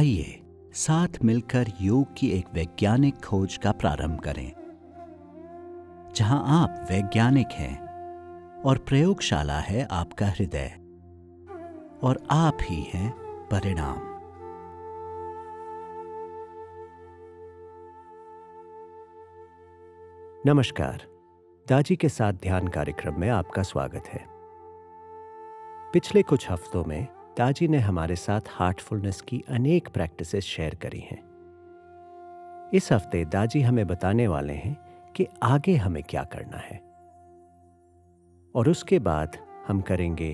आइए साथ मिलकर योग की एक वैज्ञानिक खोज का प्रारंभ करें, जहां आप वैज्ञानिक हैं और प्रयोगशाला है आपका हृदय और आप ही हैं परिणाम। नमस्कार, दाजी के साथ ध्यान कार्यक्रम में आपका स्वागत है। पिछले कुछ हफ्तों में दाजी ने हमारे साथ हार्टफुलनेस की अनेक प्रैक्टिसेस शेयर करी हैं। इस हफ्ते दाजी हमें बताने वाले हैं कि आगे हमें क्या करना है, और उसके बाद हम करेंगे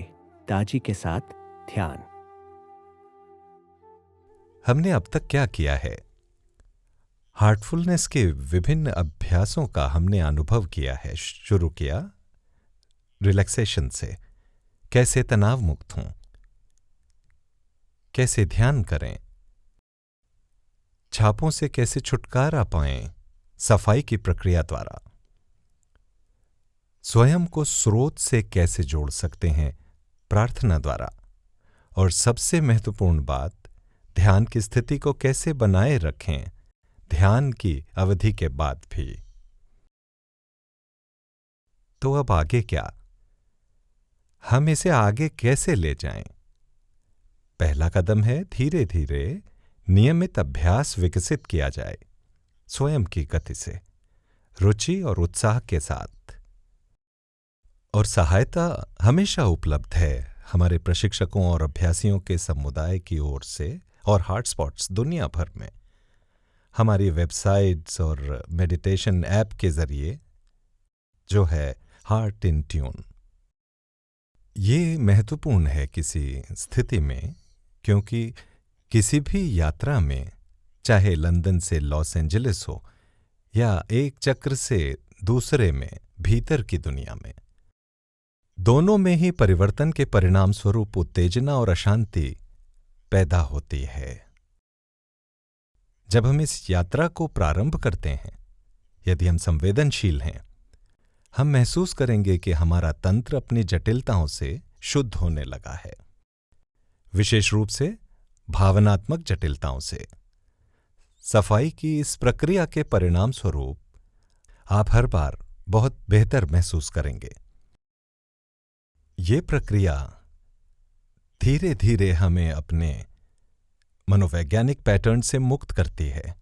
दाजी के साथ ध्यान। हमने अब तक क्या किया है? हार्टफुलनेस के विभिन्न अभ्यासों का हमने अनुभव किया है। शुरू किया रिलैक्सेशन से, कैसे तनाव मुक्त हों, कैसे ध्यान करें, छापों से कैसे छुटकारा पाएं, सफाई की प्रक्रिया द्वारा, स्वयं को स्रोत से कैसे जोड़ सकते हैं, प्रार्थना द्वारा, और सबसे महत्वपूर्ण बात, ध्यान की स्थिति को कैसे बनाए रखें ध्यान की अवधि के बाद भी। तो अब आगे क्या? हम इसे आगे कैसे ले जाएं? पहला कदम है धीरे धीरे नियमित अभ्यास विकसित किया जाए, स्वयं की गति से, रुचि और उत्साह के साथ। और सहायता हमेशा उपलब्ध है हमारे प्रशिक्षकों और अभ्यासियों के समुदाय की ओर से और हॉटस्पॉट्स दुनिया भर में, हमारी वेबसाइट्स और मेडिटेशन ऐप के जरिए, जो है हार्ट इन ट्यून। ये महत्वपूर्ण है किसी स्थिति में, क्योंकि किसी भी यात्रा में, चाहे लंदन से लॉस एंजलिस हो या एक चक्र से दूसरे में भीतर की दुनिया में, दोनों में ही परिवर्तन के परिणाम स्वरूप उत्तेजना और अशांति पैदा होती है। जब हम इस यात्रा को प्रारंभ करते हैं, यदि हम संवेदनशील हैं, हम महसूस करेंगे कि हमारा तंत्र अपनी जटिलताओं से शुद्ध होने लगा है, विशेष रूप से भावनात्मक जटिलताओं से। सफाई की इस प्रक्रिया के परिणाम स्वरूप आप हर बार बहुत बेहतर महसूस करेंगे। ये प्रक्रिया धीरे धीरे हमें अपने मनोवैज्ञानिक पैटर्न से मुक्त करती है।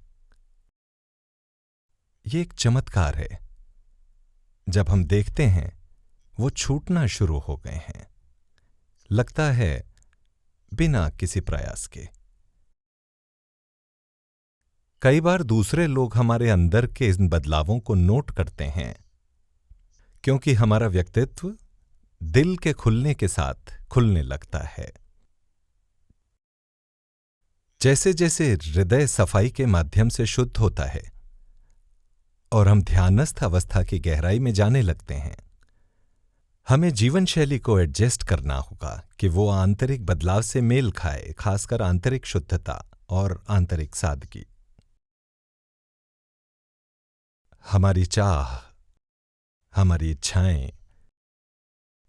ये एक चमत्कार है। जब हम देखते हैं वो छूटना शुरू हो गए हैं, लगता है बिना किसी प्रयास के। कई बार दूसरे लोग हमारे अंदर के इन बदलावों को नोट करते हैं, क्योंकि हमारा व्यक्तित्व दिल के खुलने के साथ खुलने लगता है। जैसे जैसे हृदय सफाई के माध्यम से शुद्ध होता है और हम ध्यानस्थ अवस्था की गहराई में जाने लगते हैं, हमें जीवन शैली को एडजस्ट करना होगा कि वो आंतरिक बदलाव से मेल खाए, खासकर आंतरिक शुद्धता और आंतरिक सादगी। हमारी चाह, हमारी इच्छाएं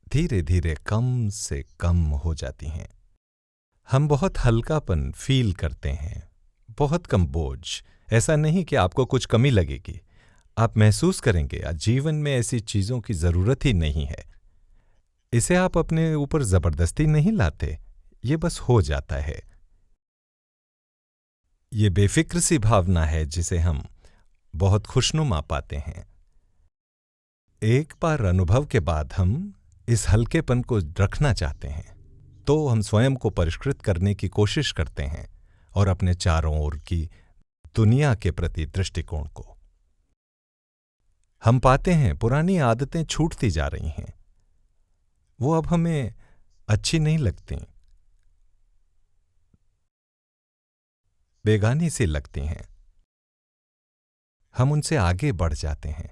धीरे धीरे कम से कम हो जाती हैं। हम बहुत हल्कापन फील करते हैं, बहुत कम बोझ। ऐसा नहीं कि आपको कुछ कमी लगेगी, आप महसूस करेंगे जीवन में ऐसी चीजों की जरूरत ही नहीं है। इसे आप अपने ऊपर जबरदस्ती नहीं लाते, ये बस हो जाता है। ये बेफिक्र सी भावना है जिसे हम बहुत खुशनुमा पाते हैं। एक बार अनुभव के बाद हम इस हल्केपन को रखना चाहते हैं, तो हम स्वयं को परिष्कृत करने की कोशिश करते हैं और अपने चारों ओर की दुनिया के प्रति दृष्टिकोण को। हम पाते हैं पुरानी आदतें छूटती जा रही हैं, वो अब हमें अच्छी नहीं लगती, बेगानी सी लगती हैं। हम उनसे आगे बढ़ जाते हैं।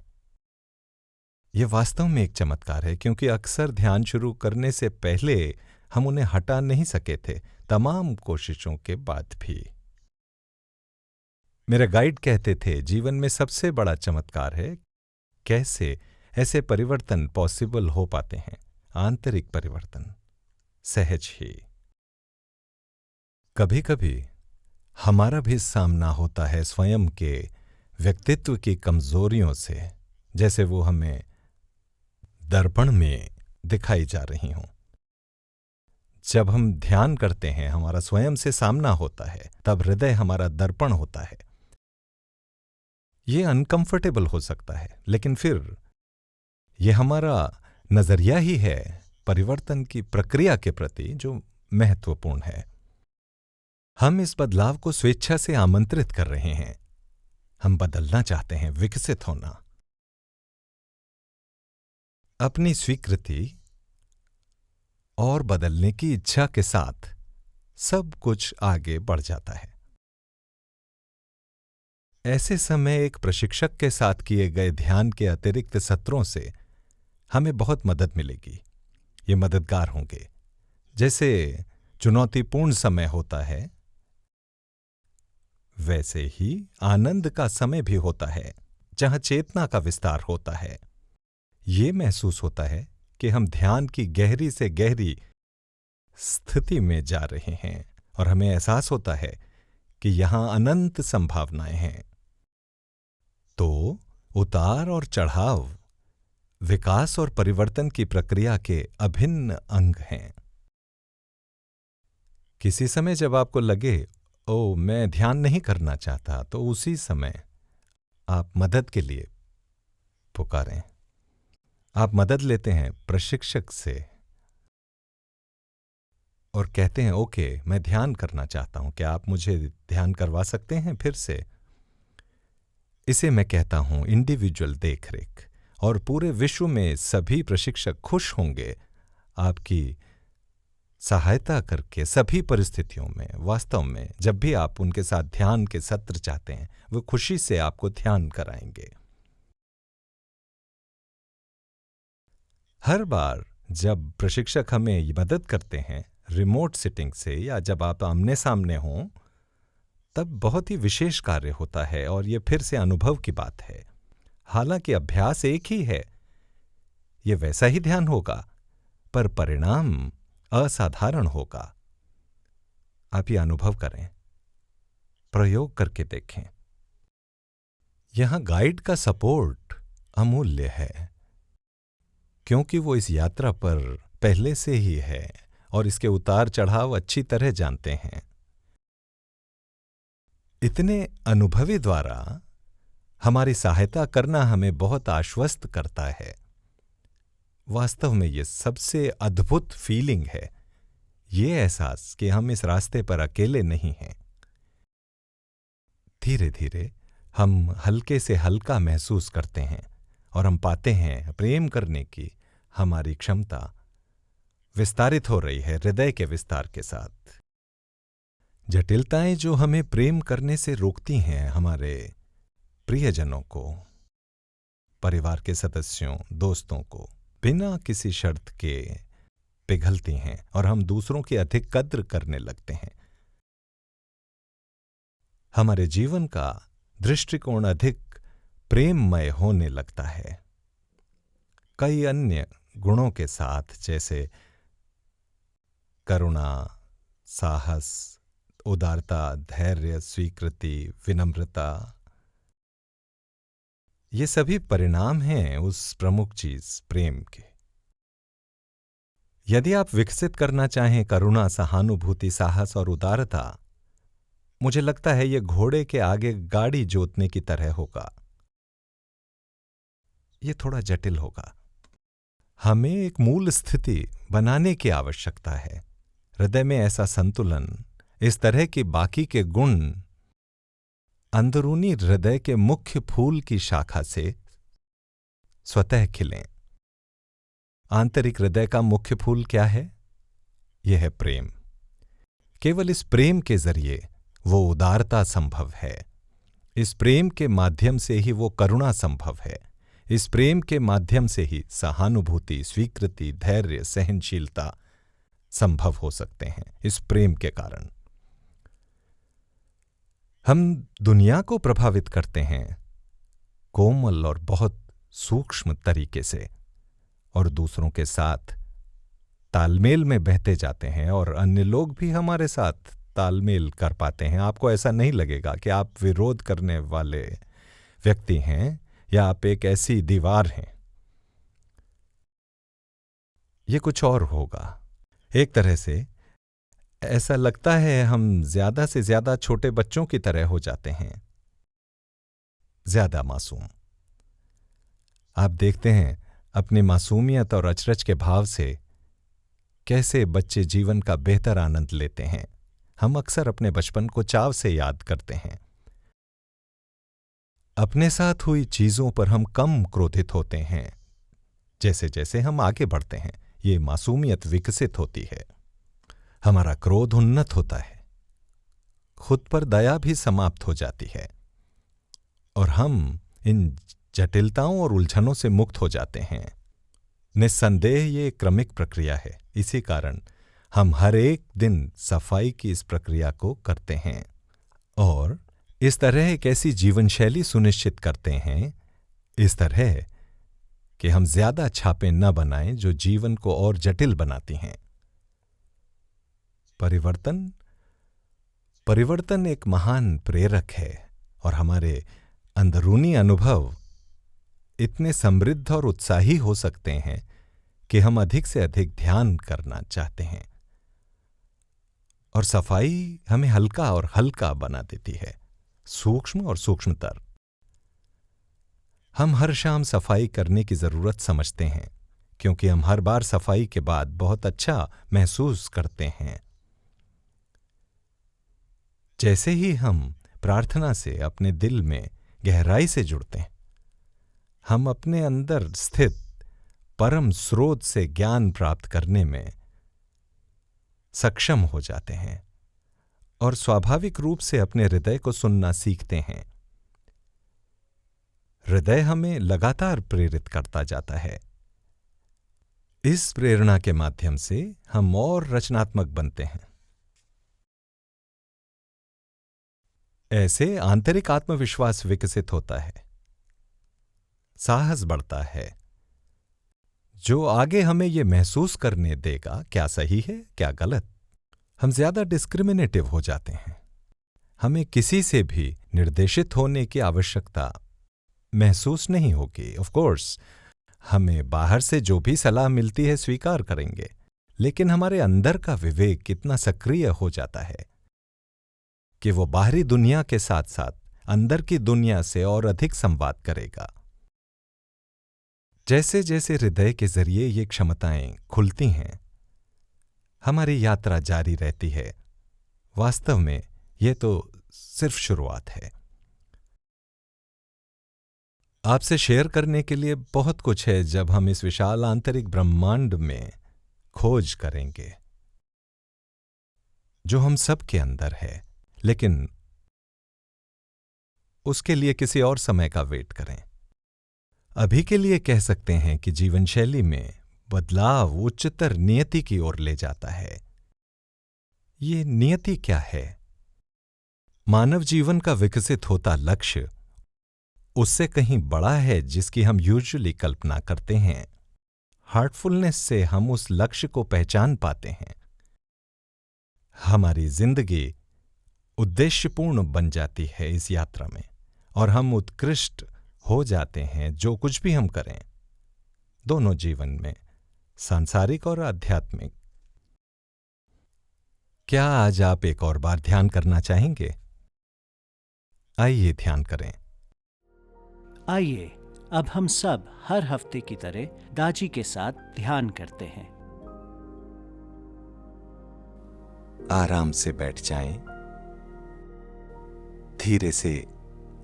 यह वास्तव में एक चमत्कार है, क्योंकि अक्सर ध्यान शुरू करने से पहले हम उन्हें हटा नहीं सके थे, तमाम कोशिशों के बाद भी। मेरे गाइड कहते थे, जीवन में सबसे बड़ा चमत्कार है कैसे ऐसे परिवर्तन पॉसिबल हो पाते हैं, आंतरिक परिवर्तन, सहज ही। कभी कभी हमारा भी सामना होता है स्वयं के व्यक्तित्व की कमजोरियों से, जैसे वो हमें दर्पण में दिखाई जा रही हों। जब हम ध्यान करते हैं, हमारा स्वयं से सामना होता है, तब हृदय हमारा दर्पण होता है। ये अनकंफर्टेबल हो सकता है, लेकिन फिर ये हमारा नजरिया ही है परिवर्तन की प्रक्रिया के प्रति जो महत्वपूर्ण है। हम इस बदलाव को स्वेच्छा से आमंत्रित कर रहे हैं। हम बदलना चाहते हैं, विकसित होना। अपनी स्वीकृति और बदलने की इच्छा के साथ सब कुछ आगे बढ़ जाता है। ऐसे समय एक प्रशिक्षक के साथ किए गए ध्यान के अतिरिक्त सत्रों से हमें बहुत मदद मिलेगी। ये मददगार होंगे। जैसे चुनौतीपूर्ण समय होता है, वैसे ही आनंद का समय भी होता है, जहां चेतना का विस्तार होता है। ये महसूस होता है कि हम ध्यान की गहरी से गहरी स्थिति में जा रहे हैं और हमें एहसास होता है कि यहां अनंत संभावनाएं हैं। तो उतार और चढ़ाव विकास और परिवर्तन की प्रक्रिया के अभिन्न अंग हैं। किसी समय जब आपको लगे, ओ मैं ध्यान नहीं करना चाहता, तो उसी समय आप मदद के लिए पुकारें। आप मदद लेते हैं प्रशिक्षक से और कहते हैं, ओके मैं ध्यान करना चाहता हूं, क्या आप मुझे ध्यान करवा सकते हैं फिर से? इसे मैं कहता हूं इंडिविजुअल देखरेख। और पूरे विश्व में सभी प्रशिक्षक खुश होंगे आपकी सहायता करके सभी परिस्थितियों में। वास्तव में जब भी आप उनके साथ ध्यान के सत्र चाहते हैं, वो खुशी से आपको ध्यान कराएंगे। हर बार जब प्रशिक्षक हमें मदद करते हैं रिमोट सिटिंग से, या जब आप आमने सामने हों, तब बहुत ही विशेष कार्य होता है और ये फिर से अनुभव की बात है। हालांकि अभ्यास एक ही है, ये वैसा ही ध्यान होगा, पर परिणाम असाधारण होगा। आप ये अनुभव करें, प्रयोग करके देखें। यहां गाइड का सपोर्ट अमूल्य है, क्योंकि वो इस यात्रा पर पहले से ही है और इसके उतार चढ़ाव अच्छी तरह जानते हैं। इतने अनुभवी द्वारा हमारी सहायता करना हमें बहुत आश्वस्त करता है। वास्तव में ये सबसे अद्भुत फीलिंग है, ये एहसास कि हम इस रास्ते पर अकेले नहीं हैं। धीरे धीरे हम हल्के से हल्का महसूस करते हैं और हम पाते हैं प्रेम करने की हमारी क्षमता विस्तारित हो रही है हृदय के विस्तार के साथ। जटिलताएं जो हमें प्रेम करने से रोकती हैं, हमारे प्रियजनों को, परिवार के सदस्यों, दोस्तों को बिना किसी शर्त के पिघलती हैं और हम दूसरों की अधिक कद्र करने लगते हैं। हमारे जीवन का दृष्टिकोण अधिक प्रेममय होने लगता है, कई अन्य गुणों के साथ, जैसे करुणा, साहस, उदारता, धैर्य, स्वीकृति, विनम्रता। ये सभी परिणाम हैं उस प्रमुख चीज प्रेम के। यदि आप विकसित करना चाहें करुणा, सहानुभूति, साहस और उदारता, मुझे लगता है ये घोड़े के आगे गाड़ी जोतने की तरह होगा। ये थोड़ा जटिल होगा। हमें एक मूल स्थिति बनाने की आवश्यकता है। हृदय में ऐसा संतुलन, इस तरह के बाकी के गुण अंदरूनी हृदय के मुख्य फूल की शाखा से स्वतः खिलें। आंतरिक हृदय का मुख्य फूल क्या है? यह है प्रेम। केवल इस प्रेम के जरिए वो उदारता संभव है। इस प्रेम के माध्यम से ही वो करुणा संभव है। इस प्रेम के माध्यम से ही सहानुभूति, स्वीकृति, धैर्य, सहनशीलता संभव हो सकते हैं। इस प्रेम के कारण हम दुनिया को प्रभावित करते हैं कोमल और बहुत सूक्ष्म तरीके से, और दूसरों के साथ तालमेल में बहते जाते हैं और अन्य लोग भी हमारे साथ तालमेल कर पाते हैं। आपको ऐसा नहीं लगेगा कि आप विरोध करने वाले व्यक्ति हैं या आप एक ऐसी दीवार हैं। ये कुछ और होगा। एक तरह से ऐसा लगता है हम ज्यादा से ज्यादा छोटे बच्चों की तरह हो जाते हैं, ज्यादा मासूम। आप देखते हैं अपनी मासूमियत और अचरज के भाव से कैसे बच्चे जीवन का बेहतर आनंद लेते हैं। हम अक्सर अपने बचपन को चाव से याद करते हैं। अपने साथ हुई चीजों पर हम कम क्रोधित होते हैं जैसे जैसे हम आगे बढ़ते हैं। ये मासूमियत विकसित होती है, हमारा क्रोध उन्नत होता है, खुद पर दया भी समाप्त हो जाती है और हम इन जटिलताओं और उलझनों से मुक्त हो जाते हैं। निस्संदेह ये क्रमिक प्रक्रिया है। इसी कारण हम हर एक दिन सफाई की इस प्रक्रिया को करते हैं और इस तरह एक ऐसी जीवन शैली सुनिश्चित करते हैं, इस तरह कि हम ज्यादा छापें न बनाएं जो जीवन को और जटिल बनाती हैं। परिवर्तन एक महान प्रेरक है और हमारे अंदरूनी अनुभव इतने समृद्ध और उत्साही हो सकते हैं कि हम अधिक से अधिक ध्यान करना चाहते हैं और सफाई हमें हल्का और हल्का बना देती है, सूक्ष्म और सूक्ष्मतर। हम हर शाम सफाई करने की जरूरत समझते हैं क्योंकि हम हर बार सफाई के बाद बहुत अच्छा महसूस करते हैं। जैसे ही हम प्रार्थना से अपने दिल में गहराई से जुड़ते हैं, हम अपने अंदर स्थित परम स्रोत से ज्ञान प्राप्त करने में सक्षम हो जाते हैं और स्वाभाविक रूप से अपने हृदय को सुनना सीखते हैं। हृदय हमें लगातार प्रेरित करता जाता है। इस प्रेरणा के माध्यम से हम और रचनात्मक बनते हैं। ऐसे आंतरिक आत्मविश्वास विकसित होता है, साहस बढ़ता है, जो आगे हमें यह महसूस करने देगा क्या सही है क्या गलत। हम ज्यादा डिस्क्रिमिनेटिव हो जाते हैं। हमें किसी से भी निर्देशित होने की आवश्यकता महसूस नहीं होगी। ऑफ कोर्स हमें बाहर से जो भी सलाह मिलती है स्वीकार करेंगे, लेकिन हमारे अंदर का विवेक कितना सक्रिय हो जाता है कि वो बाहरी दुनिया के साथ साथ अंदर की दुनिया से और अधिक संवाद करेगा। जैसे जैसे हृदय के जरिए ये क्षमताएं खुलती हैं, हमारी यात्रा जारी रहती है। वास्तव में ये तो सिर्फ शुरुआत है। आपसे शेयर करने के लिए बहुत कुछ है जब हम इस विशाल आंतरिक ब्रह्मांड में खोज करेंगे जो हम सब के अंदर है, लेकिन उसके लिए किसी और समय का वेट करें। अभी के लिए कह सकते हैं कि जीवन शैली में बदलाव उच्चतर नियति की ओर ले जाता है। ये नियति क्या है? मानव जीवन का विकसित होता लक्ष्य उससे कहीं बड़ा है जिसकी हम यूजुअली कल्पना करते हैं। हार्टफुलनेस से हम उस लक्ष्य को पहचान पाते हैं। हमारी जिंदगी उद्देश्यपूर्ण बन जाती है इस यात्रा में और हम उत्कृष्ट हो जाते हैं जो कुछ भी हम करें, दोनों जीवन में, सांसारिक और आध्यात्मिक। क्या आज आप एक और बार ध्यान करना चाहेंगे? आइए ध्यान करें। आइए अब हम सब हर हफ्ते की तरह दाजी के साथ ध्यान करते हैं। आराम से बैठ जाएं, धीरे से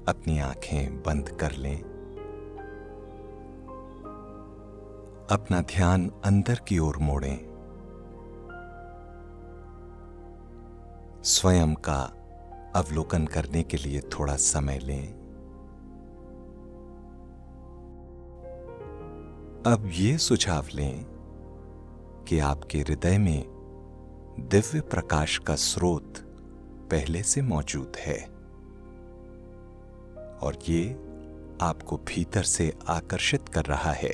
अपनी आंखें बंद कर लें, अपना ध्यान अंदर की ओर मोड़ें, स्वयं का अवलोकन करने के लिए थोड़ा समय लें। अब ये सुझाव लें कि आपके हृदय में दिव्य प्रकाश का स्रोत पहले से मौजूद है और ये आपको भीतर से आकर्षित कर रहा है।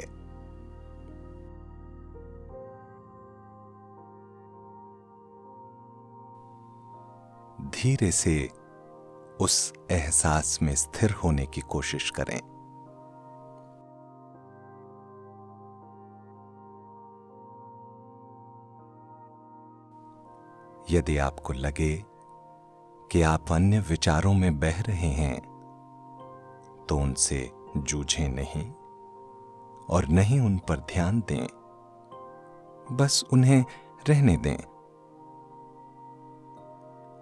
धीरे से उस एहसास में स्थिर होने की कोशिश करें। यदि आपको लगे कि आप अन्य विचारों में बह रहे हैं, तो उनसे जूझें नहीं और नहीं उन पर ध्यान दें, बस उन्हें रहने दें।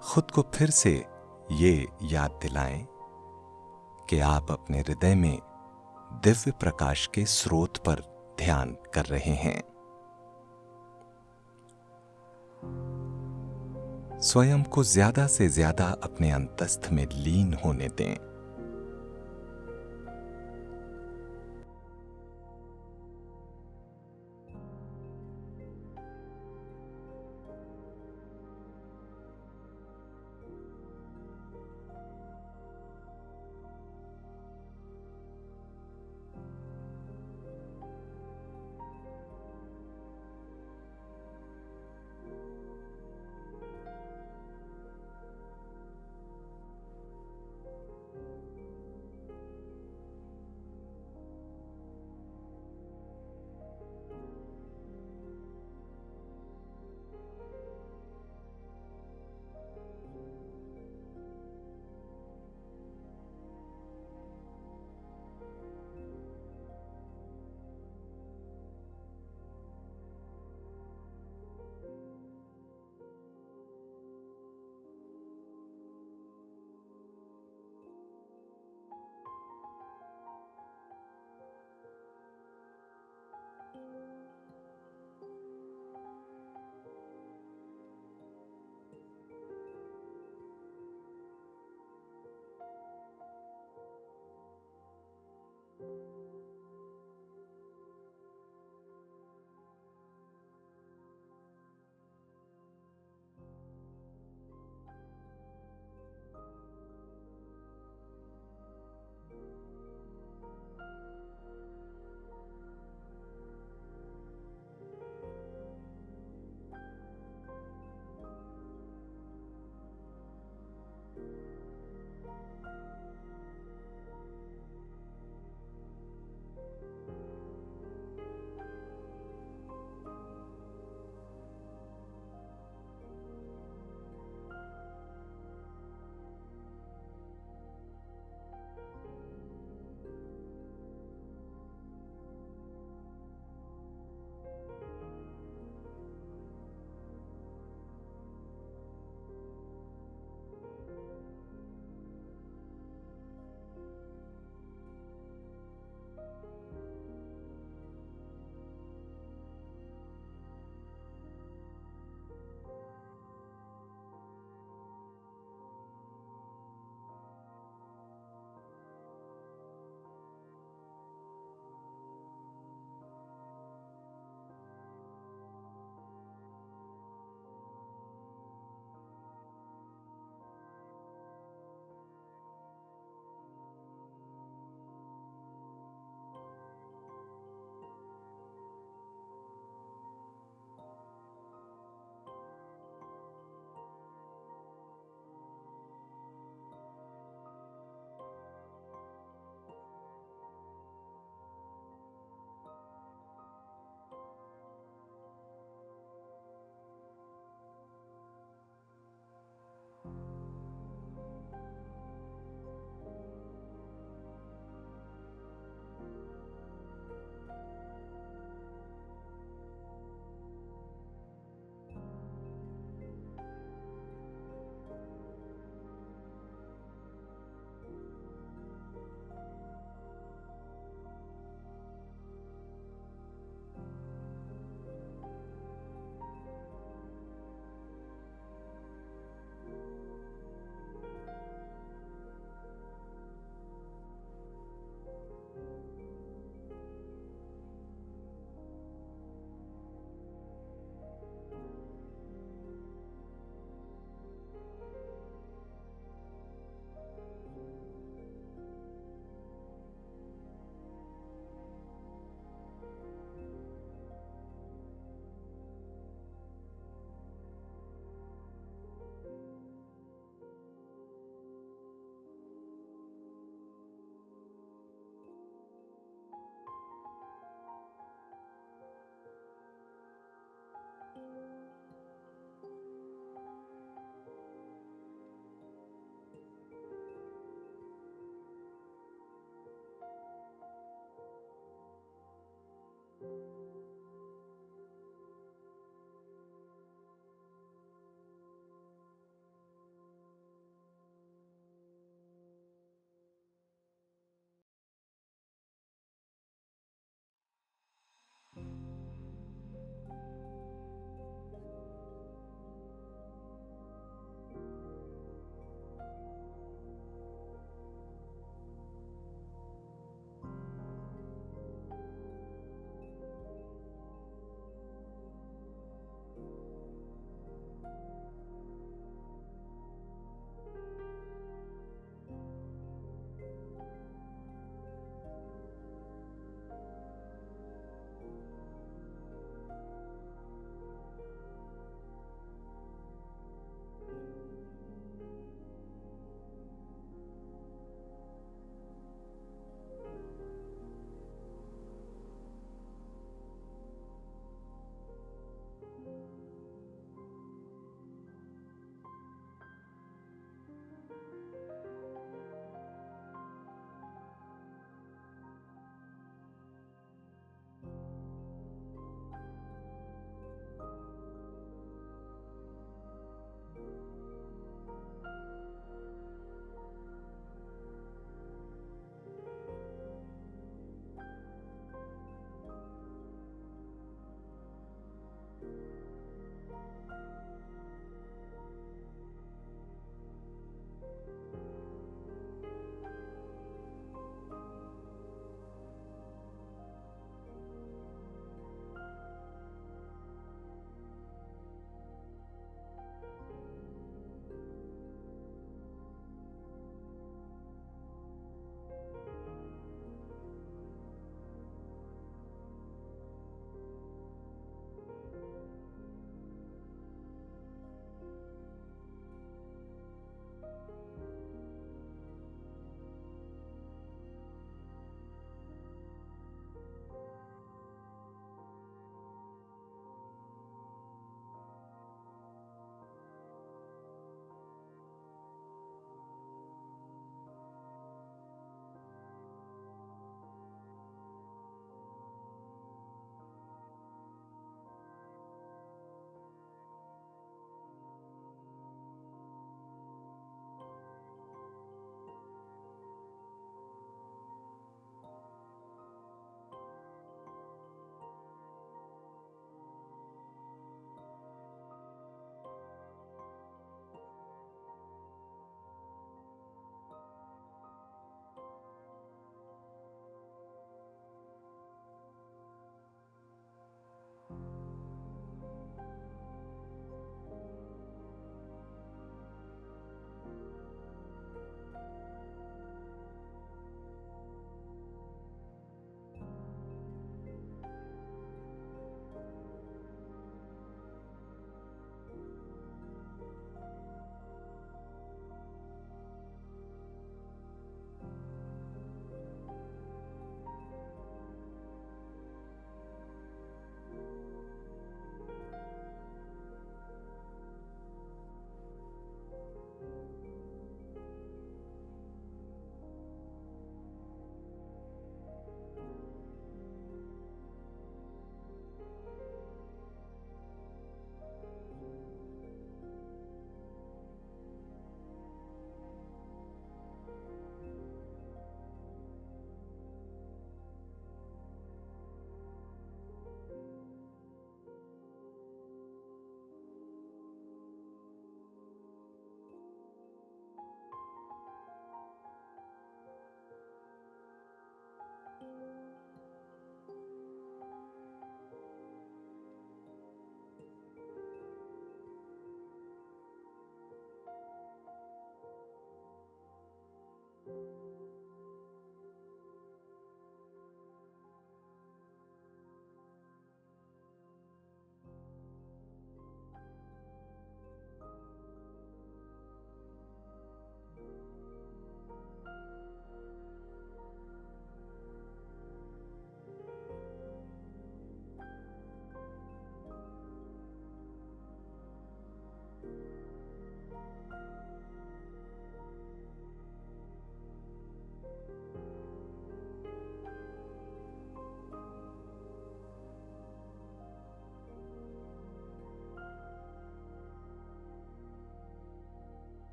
खुद को फिर से ये याद दिलाएं कि आप अपने हृदय में दिव्य प्रकाश के स्रोत पर ध्यान कर रहे हैं। स्वयं को ज्यादा से ज्यादा अपने अंतस्थ में लीन होने दें।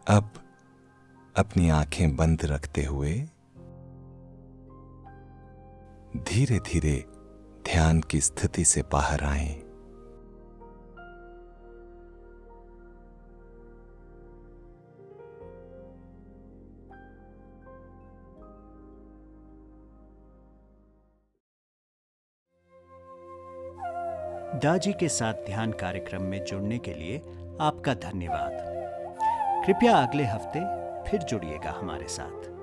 अब अपनी आंखें बंद रखते हुए धीरे धीरे ध्यान की स्थिति से बाहर आएं। दाजी के साथ ध्यान कार्यक्रम में जुड़ने के लिए आपका धन्यवाद। कृपया अगले हफ्ते फिर जुड़िएगा हमारे साथ।